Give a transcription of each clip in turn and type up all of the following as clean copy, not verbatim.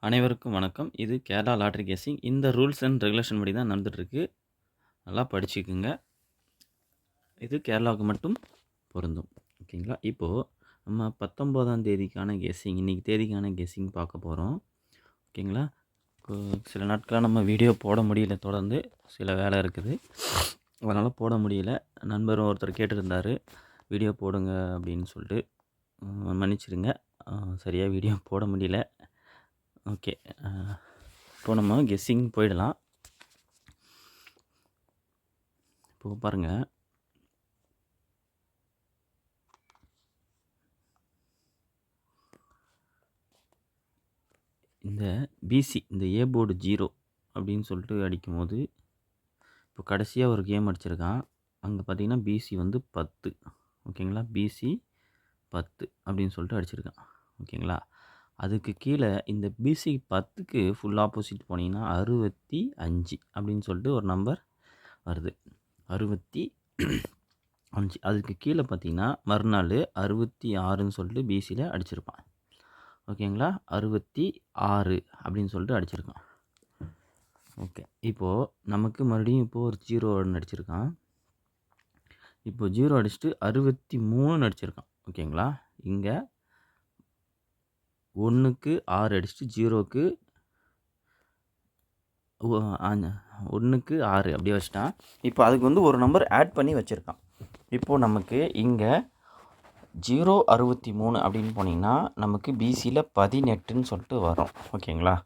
அனைவருக்கும் வணக்கம். இது கேரளா லாட்டரி கெஸ்ஸிங். இந்த ரூல்ஸ் அண்ட் ரெகுலேஷன் படி தான் நடந்துட்டுருக்கு. நல்லா படிச்சுக்குங்க. இது கேரளாவுக்கு மட்டும் பொருந்தும். ஓகேங்களா? இப்போது நம்ம 19ஆம் தேதிக்கான கெஸ்ஸிங், இன்றைக்கி தேதிக்கான கெஸ்ஸிங் பார்க்க போகிறோம். ஓகேங்களா? சில நாட்களாக நம்ம வீடியோ போட முடியல, தொடர்ந்து சில வேலை இருக்குது, அதனால் போட முடியல. நண்பர் ஒருத்தர் கேட்டிருந்தார், வீடியோ போடுங்க அப்படின்னு சொல்லிட்டு. மன்னிச்சிடுங்க, சரியாக வீடியோ போட முடியல. ஓகே, இப்போ நம்ம கெஸ்ஸிங் போயிடலாம். இப்போ பாருங்கள், இந்த பிசி, இந்த ஏ போர்டு 0 அப்படின்னு சொல்லிட்டு அடிக்கும்போது, இப்போ கடைசியாக ஒரு கேம் அடிச்சிருக்கான். அங்கே பார்த்தீங்கன்னா பிசி வந்து 10. ஓகேங்களா? பிசி 10 அப்படின்னு சொல்லிட்டு அடிச்சிருக்கான். ஓகேங்களா? அதுக்கு கீழே இந்த பிசி 10க்கு ஃபுல் ஆப்போசிட் போனீங்கன்னா 65 அப்படின்னு சொல்லிட்டு ஒரு நம்பர் வருது. 65. அதுக்கு கீழே பார்த்தீங்கன்னா மறுநாள் 66ன்னு சொல்லிட்டு பிசியில் அடிச்சிருப்பான். ஓகேங்களா? 66 அப்படின்னு சொல்லிட்டு அடிச்சிருக்கான். ஓகே, இப்போது நமக்கு மறுபடியும் இப்போது ஒரு 0 அடிச்சிருக்கான். இப்போ 0 அடிச்சுட்டு 63 அடிச்சிருக்கான். ஓகேங்களா? இங்கே 1க்கு 6 அடிச்சுட்டு 0க்கு 1க்கு 6 அப்படியே வச்சுட்டான். இப்போ அதுக்கு வந்து ஒரு நம்பர் ஆட் பண்ணி வச்சுருக்கான். இப்போது நமக்கு இங்கே 063 அப்படின்னு போனீங்கன்னா நமக்கு பிசியில் 18ன்னு சொல்லிட்டு வரும். ஓகேங்களா?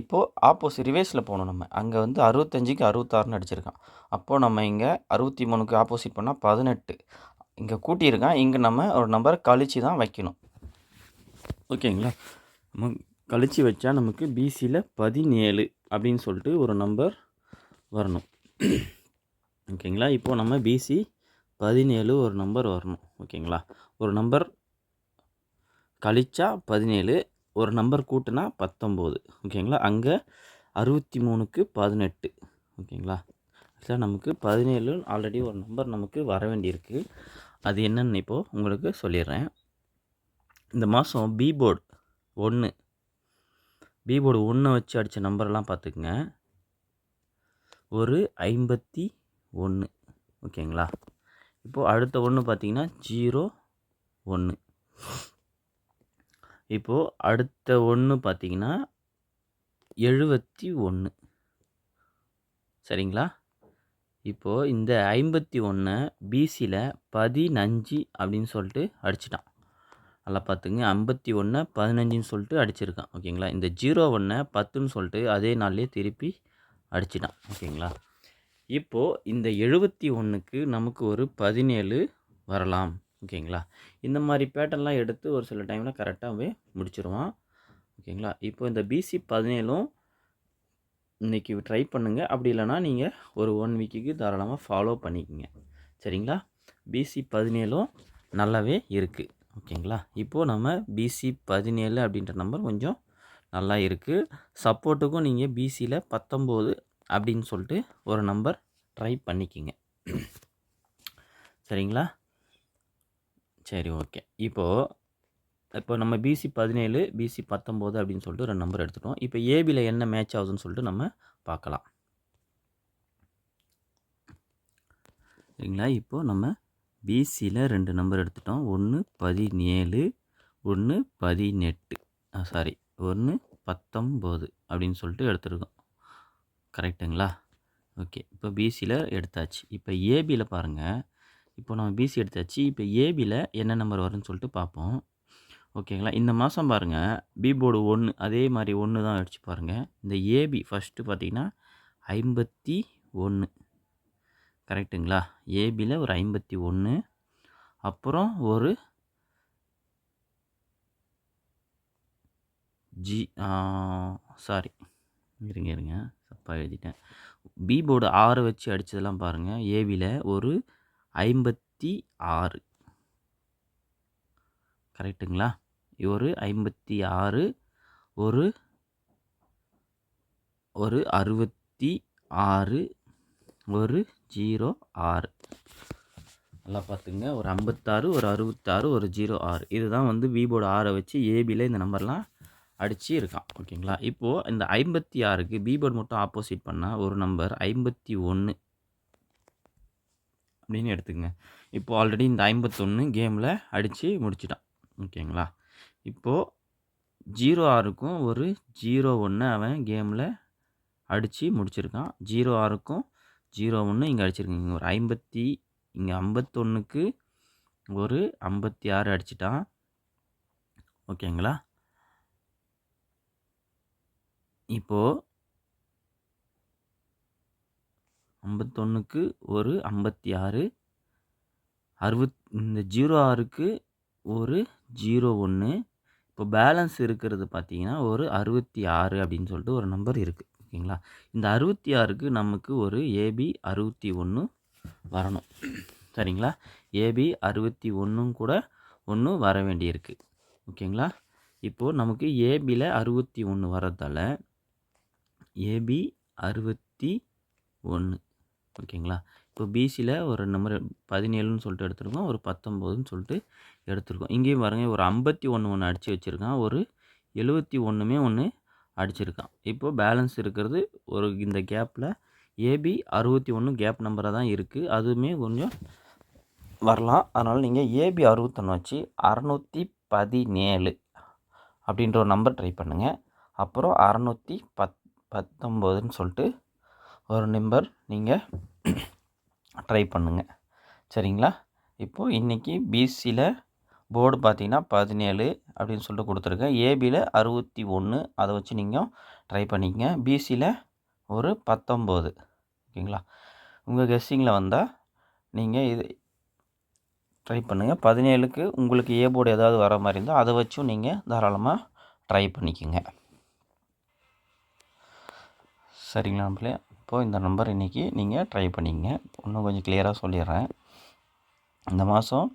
இப்போது ஆப்போசிட் ரிவேர்ஸில் போகணும். நம்ம அங்கே வந்து 65க்கு 66ன்னு அடிச்சிருக்கான். அப்போது நம்ம இங்கே 63க்கு ஆப்போசிட் பண்ணால் 18 இங்கே கூட்டியிருக்கான். இங்கே நம்ம ஒரு நம்பரை கழித்து தான் வைக்கணும். ஓகேங்களா? நம்ம கழித்து வச்சா நமக்கு பிசியில் 17 அப்படின்னு சொல்லிட்டு ஒரு நம்பர் வரணும். ஓகேங்களா? இப்போது நம்ம பிசி 17 ஒரு நம்பர் வரணும். ஓகேங்களா? ஒரு நம்பர் கழிச்சா 17, ஒரு நம்பர் கூட்டினா 19. ஓகேங்களா? அங்கே 63க்கு 18. ஓகேங்களா? ஆக்சுவலாக நமக்கு 17 ஆல்ரெடி ஒரு நம்பர் நமக்கு வர வேண்டியிருக்கு. அது என்னன்னு இப்போது உங்களுக்கு சொல்லிடுறேன். இந்த மாதம் பி போர்டு 1 வச்சு அடித்த நம்பர்லாம் பார்த்துக்குங்க. ஒரு 51. ஓகேங்களா? இப்போது அடுத்த 1 பார்த்தீங்கன்னா 01. இப்போது அடுத்த 1 பார்த்தீங்கன்னா 71. சரிங்களா? இப்போது இந்த 51 பிசியில் 15 அப்படின்னு சொல்லிட்டு அடிச்சிட்டான். நல்லா பார்த்துங்க, 51 15ன்னு சொல்லிட்டு அடிச்சிருக்கான். ஓகேங்களா? இந்த 01 10ன்னு சொல்லிட்டு அதே நாள்லேயே திருப்பி அடிச்சிட்டான். ஓகேங்களா? இப்போது இந்த 71க்கு நமக்கு ஒரு 17 வரலாம். ஓகேங்களா? இந்த மாதிரி பேட்டர்ன்லாம் எடுத்து ஒரு சில டைமில் கரெக்டாகவே முடிச்சிருவான். ஓகேங்களா? இப்போ இந்த பிசி 17ம் இன்றைக்கி ட்ரை பண்ணுங்கள். அப்படி இல்லைனா நீங்கள் ஒரு 1 வீக்குக்கு தாராளமாக ஃபாலோ பண்ணிக்கோங்க. சரிங்களா? பிசி 17ம் நல்லாவே இருக்குது. ஓகேங்களா? இப்போது நம்ம பிசி 17 அப்படின்ற நம்பர் கொஞ்சம் நல்லா இருக்குது. சப்போர்ட்டுக்கும் நீங்கள் பிசியில் 19 அப்படின்னு சொல்லிட்டு ஒரு நம்பர் ட்ரை பண்ணிக்கிங்க. சரிங்களா? சரி, ஓகே. இப்போ நம்ம பிசி 17, பிசி 19 அப்படின்னு சொல்லிட்டு ஒரு நம்பர் எடுத்துட்டோம். இப்போ ஏபியில் என்ன மேட்ச் ஆகுதுன்னு சொல்லிட்டு நம்ம பார்க்கலாம். சரிங்களா? இப்போது நம்ம பிசியில் 2 நம்பர் எடுத்துட்டோம். 1 17, 1 18, 1 19 அப்படின்னு சொல்லிட்டு எடுத்துருக்கோம். கரெக்டுங்களா? ஓகே, இப்போ பிசியில் எடுத்தாச்சு. இப்போ ஏபியில் பாருங்கள். இப்போ நம்ம பிசி எடுத்தாச்சு. இப்போ ஏபியில் என்ன நம்பர் வரும்னு சொல்லிட்டு பார்ப்போம். ஓகேங்களா? இந்த மாதம் பாருங்கள், பி போர்டு 1 அதே மாதிரி 1 தான் அடிச்சு பாருங்கள். இந்த ஏபி ஃபஸ்ட்டு பார்த்தீங்கன்னா 51. கரெக்டுங்களா? ஏபியில் ஒரு 51, அப்புறம் ஒரு இருங்க தப்பாக எழுதிட்டேன். பி போர்டு 6 வச்சு அடித்ததெல்லாம் பாருங்கள். ஏபியில் ஒரு 56. கரெக்டுங்களா? ஒரு 56, ஒரு 66, ஒரு 06. நல்லா பார்த்துங்க. ஒரு 56, ஒரு 66, ஒரு 06. இதுதான் வந்து பி போர்டு 6 வச்சு ஏபியில் இந்த நம்பர்லாம் அடிச்சு இருக்கான். ஓகேங்களா? இப்போது இந்த 56க்கு பி போர்டு மட்டும் ஆப்போசிட் பண்ணால் ஒரு நம்பர் 51 அப்படின்னு எடுத்துக்கங்க. இப்போது ஆல்ரெடி இந்த 51 கேமில் அடித்து முடிச்சிட்டான். ஓகேங்களா? இப்போது 06க்கும் ஒரு 01 அவன் கேமில் அடித்து முடிச்சிருக்கான். 06க்கும் 01 இங்கே அடிச்சிருக்காங்க. இங்கே ஒரு 50 இங்கே 51க்கு ஒரு 56 அடிச்சிட்டான். ஓகேங்களா? இப்போது 51க்கு ஒரு 56 இந்த 06க்கு ஒரு 01 இப்போ பேலன்ஸ் இருக்கிறது பார்த்தீங்கன்னா ஒரு 66 அப்படின்னு சொல்லிட்டு ஒரு நம்பர் இருக்குது. ஓகேங்களா? இந்த 66க்கு நமக்கு ஒரு ஏபி 61 வரணும். சரிங்களா? ஏபி 61 கூட ஒன்று வர வேண்டியிருக்கு. ஓகேங்களா? இப்போது நமக்கு ஏபியில் 61 வரதால் ஏபி 61. ஓகேங்களா? இப்போ பிசியில் ஒரு நம்பர் 17ன்னு சொல்லிட்டு எடுத்துருக்கோம். ஒரு 19ன்னு சொல்லிட்டு எடுத்துருக்கோம். இங்கேயும் பாருங்கள் ஒரு 51 ஒன்று அடித்து வச்சுருக்கான். ஒரு 71மே ஒன்று அடிச்சிருக்கான். இப்போது பேலன்ஸ் இருக்கிறது ஒரு இந்த கேப்பில் ஏபி 61 கேப் நம்பராக தான் இருக்குது. அதுவுமே கொஞ்சம் வரலாம். அதனால் நீங்கள் ஏபி 61 வச்சு 617 அப்படின்ற ஒரு நம்பர் ட்ரை பண்ணுங்கள். அப்புறம் 619ன்னு சொல்லிட்டு ஒரு நம்பர் நீங்கள் ட்ரை பண்ணுங்கள். சரிங்களா? இப்போது இன்றைக்கி பிசியில் போர்டு பார்த்தீங்கன்னா 17 அப்படின்னு சொல்லிட்டு கொடுத்துருக்கேன். ஏபியில் 61 அதை வச்சு நீங்கள் ட்ரை பண்ணிக்கங்க. பிசியில் ஒரு 19. ஓகேங்களா? உங்கள் கெஸ்ஸிங்கில் வந்தால் நீங்கள் இது ட்ரை பண்ணுங்கள். 17க்கு உங்களுக்கு ஏ போர்டு ஏதாவது வர மாதிரி இருந்தால் அதை வச்சும் நீங்கள் தாராளமாக ட்ரை பண்ணிக்கோங்க. சரிங்களா நம்மளே? இப்போது இந்த நம்பர் இன்றைக்கி நீங்கள் ட்ரை பண்ணிக்கங்க. இன்னும் கொஞ்சம் கிளியராக சொல்லிடுறேன். இந்த மாதம்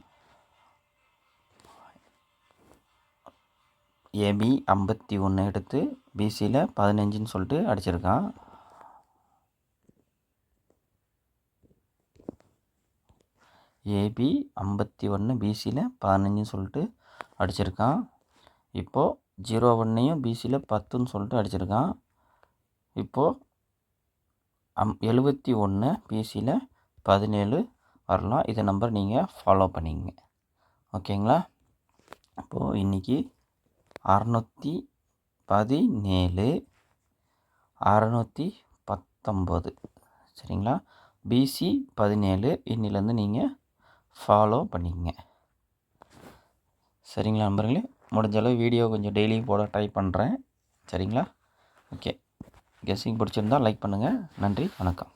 ஏபி 51 எடுத்து பிசியில் 15ன்னு சொல்லிட்டு அடிச்சிருக்கான். ஏபி 51 பிசியில் 15ன்னு சொல்லிட்டு அடிச்சிருக்கான். இப்போது 01 பிசியில் 10ன்னு சொல்லிட்டு அடிச்சிருக்கான். இப்போது 71 பிசியில் 17 வரலாம். இதை நம்பர் நீங்கள் ஃபாலோ பண்ணிங்க. ஓகேங்களா? இப்போது இன்றைக்கி 617 619 சரிங்களா? பிசி 17 இன்னிலேருந்து நீங்கள் ஃபாலோ பண்ணிக்கங்க. சரிங்களா நண்பர்களே? முடிஞ்சளவு வீடியோ கொஞ்சம் டெய்லியும் போட ட்ரை பண்ணுறேன். சரிங்களா? ஓகே. கெஸ்ஸிங் பிடிச்சிருந்தால் லைக் பண்ணுங்கள். நன்றி, வணக்கம்.